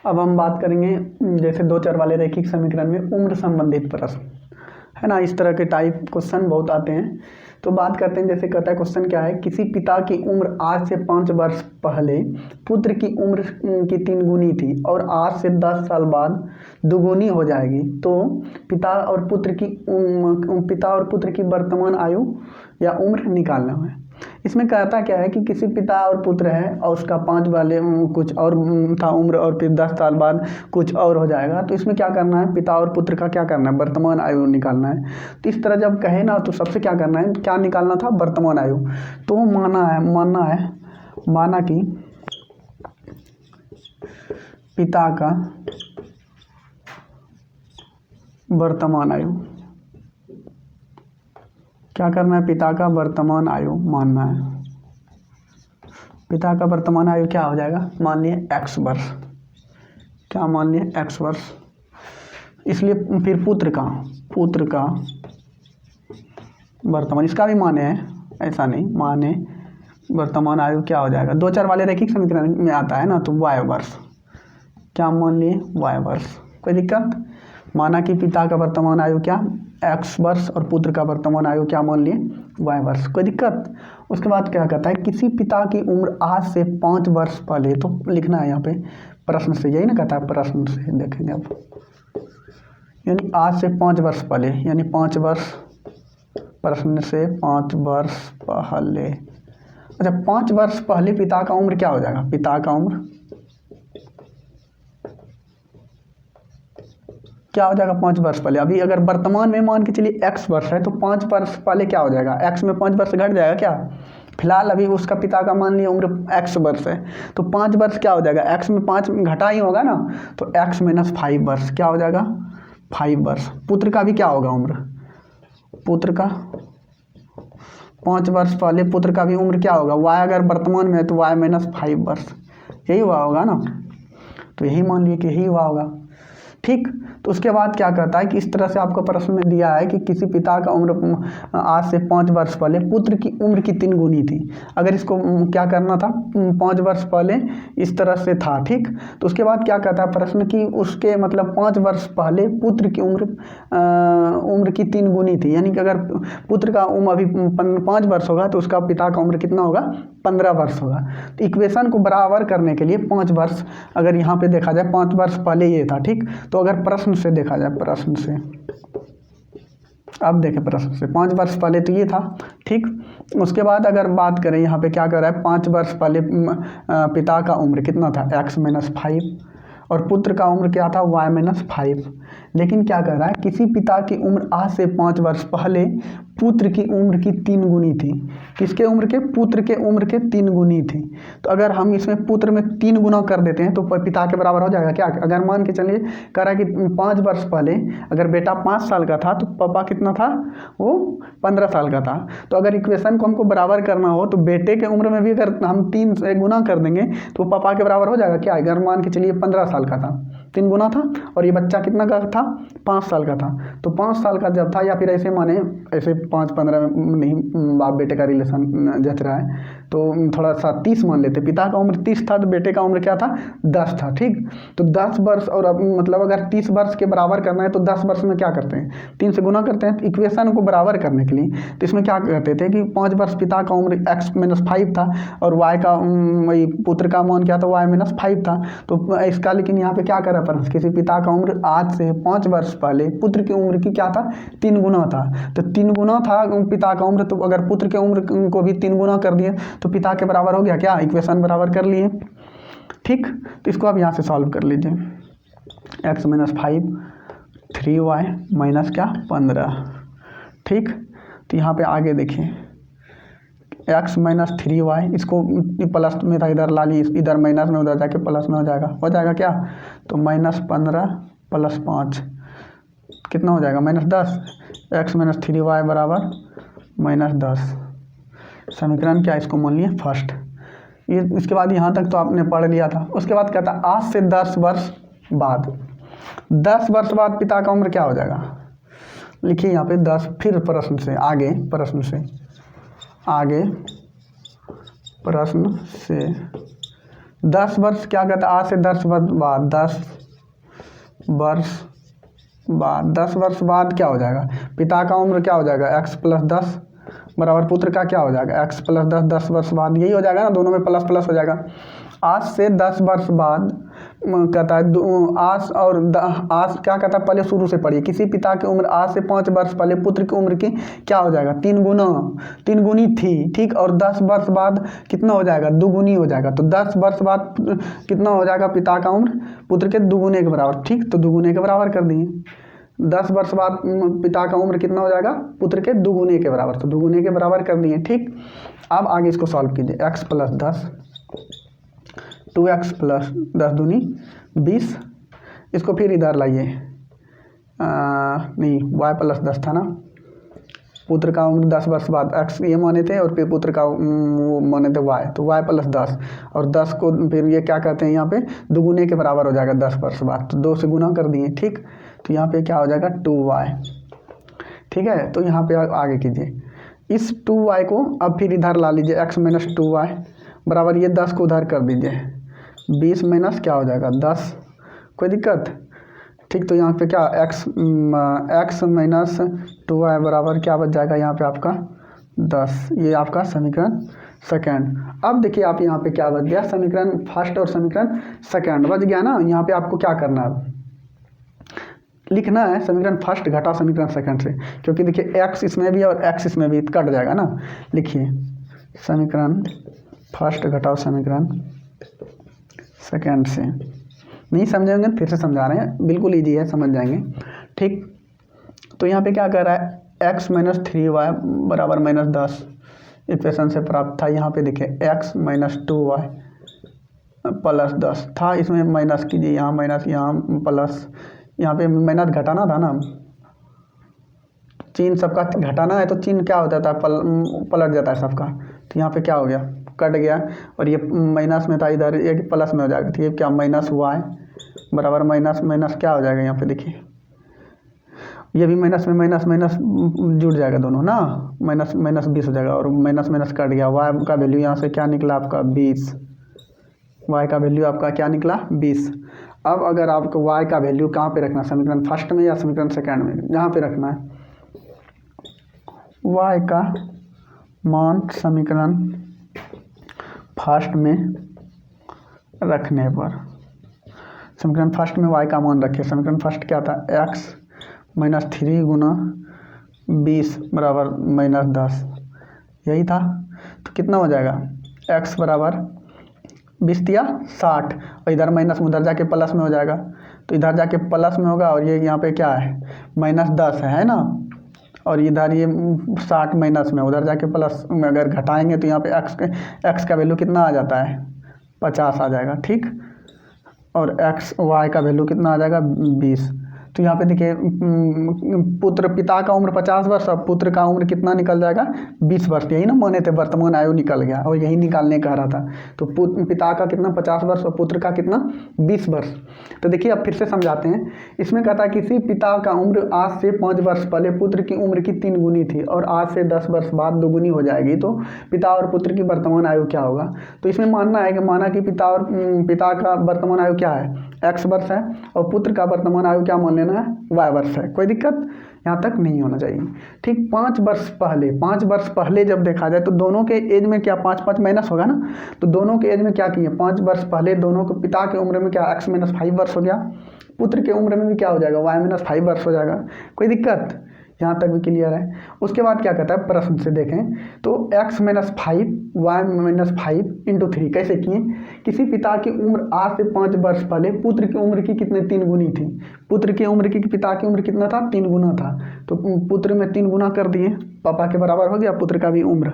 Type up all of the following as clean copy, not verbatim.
अब हम बात करेंगे जैसे दो चर वाले रैखिक समीकरण में उम्र संबंधित प्रश्न है ना, इस तरह के टाइप क्वेश्चन बहुत आते हैं। तो बात करते हैं, जैसे कहता है क्वेश्चन क्या है, किसी पिता की उम्र आज से 5 वर्ष पहले पुत्र की उम्र की 3 गुनी थी और आज से 10 साल बाद दुगुनी हो जाएगी, तो पिता और पुत्र की वर्तमान आयु या उम्र निकालना है। इसमें कहता क्या है कि किसी पिता और पुत्र है और उसका 5 वाले कुछ और था उम्र और फिर 10 साल बाद कुछ और हो जाएगा। तो इसमें क्या करना है, पिता और पुत्र का क्या करना है, वर्तमान आयु निकालना है। तो इस तरह जब कहे ना तो सबसे क्या करना है, क्या निकालना था, वर्तमान आयु। तो माना कि पिता का वर्तमान आयु, क्या करना है, पिता का वर्तमान आयु मानना है। पिता का वर्तमान आयु क्या हो जाएगा, मान लिए x वर्ष, क्या मान लिए x वर्ष। इसलिए फिर पुत्र का वर्तमान, इसका भी माने है, ऐसा नहीं माने, वर्तमान आयु क्या हो जाएगा, 2 चर वाले रैखिक समीकरण में आता है ना, तो y वर्ष, क्या मान लिए, y वर्ष। कोई दिक्कत। माना कि पिता का वर्तमान आयु क्या, x वर्ष और पुत्र का वर्तमान आयु क्या मान लिए, y वर्ष। कोई दिक्कत। उसके बाद क्या कहता है, किसी पिता की उम्र आज से 5 वर्ष पहले, तो लिखना है यहाँ पे प्रश्न से, यही ना कहता है प्रश्न से, देखेंगे अब, यानी आज से 5 वर्ष पहले, यानी 5 वर्ष, प्रश्न से 5 वर्ष पहले। अच्छा, 5 वर्ष पहले पिता का उम्र क्या हो जाएगा, पिता का उम्र क्या हो जाएगा 5 वर्ष पहले। अभी अगर वर्तमान में मान के चलिए x वर्ष है, तो 5 वर्ष पहले क्या हो जाएगा, x में 5 वर्ष घट जाएगा क्या। फिलहाल अभी उसका पिता का मान लिया उम्र x वर्ष है, तो 5 वर्ष क्या हो जाएगा, x में 5 घटा ही होगा ना, तो x - 5 वर्ष क्या हो जाएगा, 5 वर्ष। पुत्र का भी क्या होगा उम्र, पुत्र का 5 वर्ष पहले पुत्र का भी उम्र क्या होगा, y अगर वर्तमान में है तो y - 5 वर्ष, यही हुआ होगा ना, तो यही मान लिए कि यही हुआ होगा। ठीक। तो उसके बाद क्या कहता है कि इस तरह से आपको प्रश्न में दिया है कि किसी पिता का उम्र आज से 5 वर्ष पहले पुत्र की उम्र की 3 गुनी थी। अगर इसको क्या करना था, 5 वर्ष पहले इस तरह से था। ठीक। तो उसके बाद क्या कहता है प्रश्न की उसके मतलब 5 वर्ष पहले पुत्र की उम्र की 3 गुनी थी, यानी कि अगर पुत्र का उम्र अभी 5 वर्ष होगा तो उसका पिता का उम्र कितना होगा, 15 वर्ष होगा। तो इक्वेशन को बराबर करने के लिए 5 वर्ष, अगर यहाँ पे देखा जाए 5 वर्ष पहले ये था। ठीक। तो अगर प्रश्न से देखा जाए, प्रश्न से अब देखें, प्रश्न से 5 वर्ष पहले तो ये था। ठीक। उसके बाद अगर बात करें यहाँ पे क्या कर रहा है, 5 वर्ष पहले पिता का उम्र कितना था, x - 5, और पुत्र का उम्र क्या था, y - 5। लेकिन क्या कर रहा है, किसी पिता की उम्र आज से 5 वर्ष पहले पुत्र की उम्र की 3 गुनी थी। किसके उम्र के, पुत्र के उम्र के 3 गुनी थी। तो अगर हम इसमें पुत्र में 3 गुना कर देते हैं तो पिता के बराबर हो जाएगा क्या। अगर मान के चलिए कह रहा है कि 5 वर्ष पहले अगर बेटा 5 साल का था तो पापा कितना था, वो 15 साल का था। तो अगर इक्वेशन को हमको बराबर करना हो तो बेटे के उम्र में भी अगर हम 3 से गुना कर देंगे तो पापा के बराबर हो जाएगा क्या। अगर मान के चलिए 15 साल का था, 3 गुना था, और ये बच्चा कितना का था, 5 साल का था। तो 5 साल का जब था, या फिर ऐसे माने, ऐसे 5-15 में नहीं, बाप बेटे का रिलेशन जच रहा है तो थोड़ा सा 30 मान लेते। पिता का उम्र 30 था तो बेटे का उम्र क्या था, 10 था। ठीक। तो 10 वर्ष, और अब मतलब अगर 30 वर्ष के बराबर करना है तो 10 वर्ष में क्या करते हैं, 3 से गुना करते हैं। तो इक्वेशन को बराबर करने के लिए तो इसमें क्या कहते थे कि 5 वर्ष पिता का उम्र x - 5 था और y का वही पुत्र का मान क्या था, y - 5 था। तो इसका लेकिन यहाँ पे क्या करा पर किसी पिता का उम्र आज से 5 वर्ष पहले पुत्र की उम्र की क्या था, 3 गुना था। तो 3 गुना था पिता का उम्र, तो अगर पुत्र के उम्र को भी 3 गुना कर दिए तो पिता के बराबर हो गया क्या, इक्वेशन बराबर कर लिए। ठीक। तो इसको आप यहाँ से सॉल्व कर लीजिए, x - 5 3y माइनस क्या 15। ठीक। तो यहाँ पे आगे देखिए x - 3y, इसको प्लस में था, इधर ला ली, इधर माइनस में, उधर जाके प्लस में हो जाएगा क्या। तो -15 + 5 कितना हो जाएगा, -10। x - 3y बराबर -10। समीकरण क्या, इसको मान लिए फर्स्ट। ये इसके बाद यहाँ तक तो आपने पढ़ लिया था। उसके बाद कहता है आज से 10 वर्ष बाद, 10 वर्ष बाद पिता का उम्र क्या हो जाएगा, लिखिए यहाँ पे 10। फिर प्रश्न से आगे 10 वर्ष क्या कहता है, आज से 10 वर्ष बाद, 10 वर्ष बाद क्या हो जाएगा, पिता का उम्र क्या हो जाएगा x + 10 बराबर पुत्र का क्या हो जाएगा x + 10, 10 वर्ष बाद, यही हो जाएगा ना, दोनों में प्लस प्लस हो जाएगा। आज से 10 वर्ष बाद कहता है आज क्या कहता है, पहले शुरू से पढ़िए, किसी पिता की उम्र आज से 5 वर्ष पहले पुत्र की उम्र की क्या हो जाएगा, 3 गुनी थी, ठीक। और 10 वर्ष बाद कितना हो जाएगा, 2 गुनी हो जाएगा। तो 10 वर्ष बाद कितना हो जाएगा, पिता का उम्र पुत्र के 2 गुने के बराबर, ठीक। तो 2 गुने के बराबर कर दिए। 10 वर्ष बाद पिता का उम्र कितना हो जाएगा, पुत्र के 2 गुने के बराबर, तो 2 गुने के बराबर कर दिए, ठीक। अब आगे इसको सॉल्व कीजिए, x + 10, 2x + 10 दूनी 20, इसको फिर इधर लाइए, नहीं y + 10 था ना, पुत्र का उम्र 10 वर्ष बाद x ये माने थे और फिर पुत्र का वो माने थे y, तो y + 10 और 10 को फिर ये क्या कहते हैं यहाँ पे 2 गुने के बराबर हो जाएगा 10 वर्ष बाद, तो 2 से गुना कर दिए, ठीक। तो यहाँ पे क्या हो जाएगा 2y, ठीक है। तो यहाँ पे आगे कीजिए, इस 2y को अब फिर इधर ला लीजिए, x - 2y बराबर ये 10 को उधर कर दीजिए, 20 माइनस क्या हो जाएगा 10, कोई दिक्कत, ठीक। तो यहाँ पे क्या x - 2y बराबर क्या बच जाएगा यहाँ पे आपका 10, ये आपका समीकरण सेकंड। अब देखिए आप यहाँ पे क्या बच गया, समीकरण फर्स्ट और समीकरण सेकंड बच गया ना। यहाँ पे आपको क्या करना है, लिखना है समीकरण फर्स्ट घटा समीकरण सेकंड से, क्योंकि देखिए x इसमें भी और x इसमें भी कट जाएगा ना। लिखिए समीकरण फर्स्ट घटाओ समीकरण सेकंड से, नहीं समझेंगे फिर से समझा रहे हैं, बिल्कुल ईजी है, समझ जाएंगे, ठीक। तो यहाँ पे क्या कर रहा है, x - 3y बराबर -10 इक्वेशन से प्राप्त था। यहाँ पे देखिए x - 2y + 10 था, इसमें माइनस कीजिए, यहाँ माइनस यहाँ प्लस, यहाँ पे माइनस घटाना था ना, चिन्ह सबका घटाना है तो चिन्ह क्या होता था, पलट जाता है सबका। तो यहाँ पे क्या हो गया, कट गया, और ये माइनस में था इधर, एक प्लस में हो जाएगा, तो ये क्या -y बराबर माइनस क्या हो जाएगा, यहाँ पे देखिए ये भी माइनस में माइनस जुड़ जाएगा दोनों ना, माइनस 20 हो जाएगा, और माइनस कट गया। y का वैल्यू यहाँ से क्या निकला आपका 20, y का वैल्यू आपका क्या निकला 20। अब अगर आपको y का वैल्यू कहाँ पे रखना, समीकरण फर्स्ट में या समीकरण सेकंड में, जहाँ पे रखना है y का मान समीकरण फर्स्ट में रखने पर, समीकरण फर्स्ट में y का मान रखे, समीकरण फर्स्ट क्या था, x - 3 × 20 बराबर -10, यही था। तो कितना हो जाएगा, x बराबर 20 दिया 60, और इधर माइनस में उधर जाके प्लस में हो जाएगा, तो इधर जाके प्लस में होगा, और ये यहाँ पे क्या है -10 है ना, और इधर ये 60 माइनस में, उधर जाके प्लस में अगर घटाएंगे तो यहाँ पे x का वैल्यू कितना आ जाता है 50 आ जाएगा, ठीक। और y का वैल्यू कितना आ जाएगा 20। तो यहाँ पे देखिए पिता का उम्र 50 वर्ष और पुत्र का उम्र कितना निकल जाएगा 20 वर्ष, यही ना माने थे, वर्तमान आयु निकल गया और यही निकालने कह रहा था। तो पिता का कितना 50 वर्ष और पुत्र का कितना 20 वर्ष। तो देखिए अब फिर से समझाते हैं, इसमें कहता है किसी पिता का उम्र आज से 5 वर्ष पहले पुत्र की उम्र की 3 गुनी थी और आज से 10 वर्ष बाद 2 गुनी हो जाएगी, तो पिता और पुत्र की वर्तमान आयु क्या होगा। तो इसमें मानना है कि माना कि पिता का वर्तमान आयु क्या है x वर्ष है और पुत्र का वर्तमान आयु क्या मान लेना है y वर्ष है, कोई दिक्कत यहाँ तक नहीं होना चाहिए, ठीक। 5 वर्ष पहले जब देखा जाए तो दोनों के एज में क्या 5 माइनस होगा ना, तो दोनों के एज में क्या किए 5 वर्ष पहले दोनों को, पिता के उम्र में क्या x - 5 वर्ष हो गया, पुत्र के उम्र में भी क्या हो जाएगा y - 5 वर्ष हो जाएगा, कोई दिक्कत यहाँ तक भी क्लियर है। उसके बाद क्या कहता है प्रश्न से देखें तो x - 5 y - 5 × 3 कैसे किए, किसी पिता की उम्र आज से 5 वर्ष पहले पुत्र की उम्र की कितने 3 गुनी थी, पुत्र की उम्र की पिता की उम्र कितना था 3 गुना था, तो पुत्र में 3 गुना कर दिए, पापा के बराबर हो गया, पुत्र का भी उम्र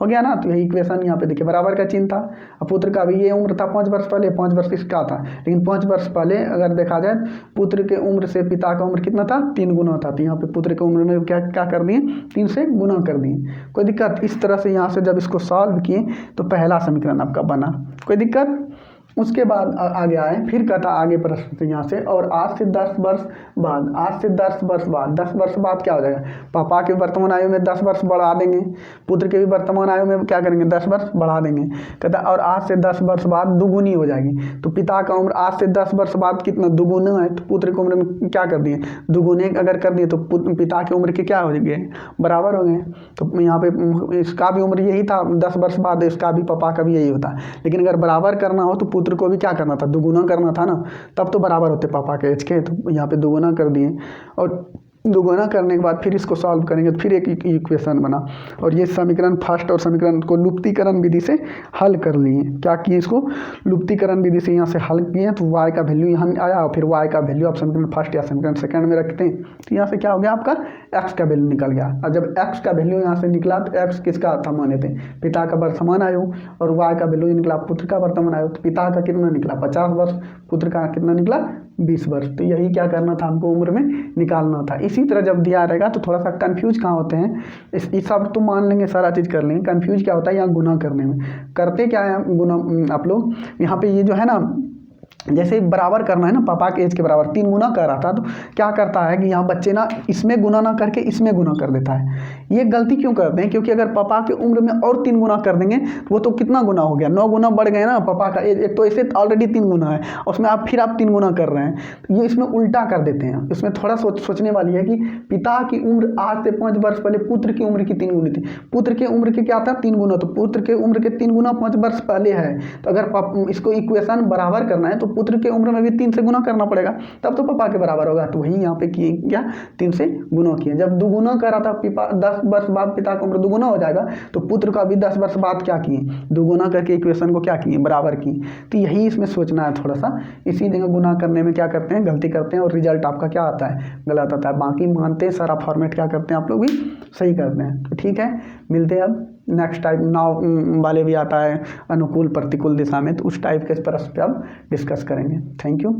हो गया ना। तो यही इक्वेशन यहाँ पे देखिए बराबर का चिन्ह था, और पुत्र का भी ये उम्र था 5 वर्ष पहले, 5 वर्ष इसका था, लेकिन 5 वर्ष पहले अगर देखा जाए पुत्र के उम्र से पिता का उम्र कितना था 3 गुना था, तो यहाँ पे पुत्र के उम्र में क्या कर दिए 3 से गुना कर दिए, कोई दिक्कत। इस तरह से यहाँ से जब इसको सॉल्व किए तो पहला समीकरण आपका बना, कोई दिक्कत। उसके बाद आगे आए, फिर कहता आगे प्रश्न से यहाँ से, और आज से 10 वर्ष बाद, आज से 10 वर्ष बाद, 10 वर्ष बाद क्या हो जाएगा, पापा के वर्तमान आयु में 10 वर्ष बढ़ा देंगे, पुत्र के भी वर्तमान आयु में क्या करेंगे 10 वर्ष बढ़ा देंगे। कहता और आज से 10 वर्ष बाद दुगुनी हो जाएगी। तो पिता का उम्र आज से 10 वर्ष बाद कितना दुगुना है, तो पुत्र की उम्र में क्या कर दिए दुगुने अगर कर दिए तो पिता की उम्र के क्या हो गए बराबर हो गए। तो यहाँ पे इसका भी उम्र यही था 10 वर्ष बाद, इसका भी पापा का भी यही होता। लेकिन अगर बराबर करना हो तो पुत्र को भी क्या करना था दुगुना करना था ना, तब तो बराबर होते पापा के एज के। तो यहाँ पे दुगुना कर दिए, और दुगुना करने के बाद फिर इसको सॉल्व करेंगे तो फिर एक इक्वेशन बना, और ये समीकरण फर्स्ट और समीकरण को लुप्तीकरण विधि से हल कर लिए। क्या किए, इसको लुप्तीकरण विधि से यहाँ से हल किए तो y का वैल्यू यहाँ आया, और फिर y का वैल्यू आप समीकरण फर्स्ट या समीकरण सेकंड में रखते हैं तो यहाँ से क्या हो गया आपका x का वैल्यू निकल गया। और जब x का वैल्यू यहाँ से निकला तो x किसका था माने थे पिता का वर्तमान आयु, और y का वैल्यू निकला पुत्र का वर्तमान आयु। तो पिता का कितना निकला 50 वर्ष, पुत्र का कितना निकला 20 वर्ष। तो यही क्या करना था हमको उम्र में निकालना था। इसी तरह जब दिया रहेगा तो थोड़ा सा कंफ्यूज कहाँ होते हैं, इस सब तो मान लेंगे सारा चीज़ कर लेंगे, कंफ्यूज क्या होता है यहाँ गुना करने में। करते क्या है गुना आप लोग, यहाँ पे ये जो है ना जैसे बराबर करना है ना पापा के एज के बराबर 3 गुना कर रहा था, तो क्या करता है कि यहाँ बच्चे ना इसमें गुना ना करके इसमें गुना कर देता है। ये गलती क्यों करते हैं, क्योंकि अगर पापा की उम्र में और 3 गुना कर देंगे तो वो तो कितना गुना हो गया 9 गुना बढ़ गए ना पापा का एज। एक तो ऐसे ऑलरेडी 3 गुना है, उसमें आप फिर आप 3 गुना कर रहे हैं, तो ये इसमें उल्टा कर देते हैं। इसमें थोड़ा सोचने वाली है कि पिता की उम्र आज से 5 वर्ष पहले पुत्र की उम्र की 3 गुनी थी, पुत्र की उम्र के क्या था 3 गुना, तो पुत्र के उम्र के 3 गुना 5 वर्ष पहले है। तो अगर इसको इक्वेशन बराबर करना है तो पुत्र के उम्र में भी 3 से गुना करना पड़ेगा, तब तो पापा के बराबर होगा। तो वही यहाँ पे किए क्या 3 से गुना किए। जब दुगुना करा था 10 वर्ष बाद पिता का उम्र दुगुना हो जाएगा, तो पुत्र का भी 10 वर्ष बाद क्या किए दुगुना करके इक्वेशन को क्या किए बराबर किए। तो यही इसमें सोचना है थोड़ा सा, इसी जगह गुना करने में क्या करते हैं गलती करते हैं, और रिजल्ट आपका क्या आता है गलत आता है। बाकी मानते हैं सारा फॉर्मेट क्या करते हैं आप लोग भी सही करते हैं। तो ठीक है, मिलते हैं अब नेक्स्ट टाइप नाव वाले भी आता है अनुकूल प्रतिकूल दिशा में, तो उस टाइप के प्रश्न पे अब डिस्कस करेंगे। Thank you.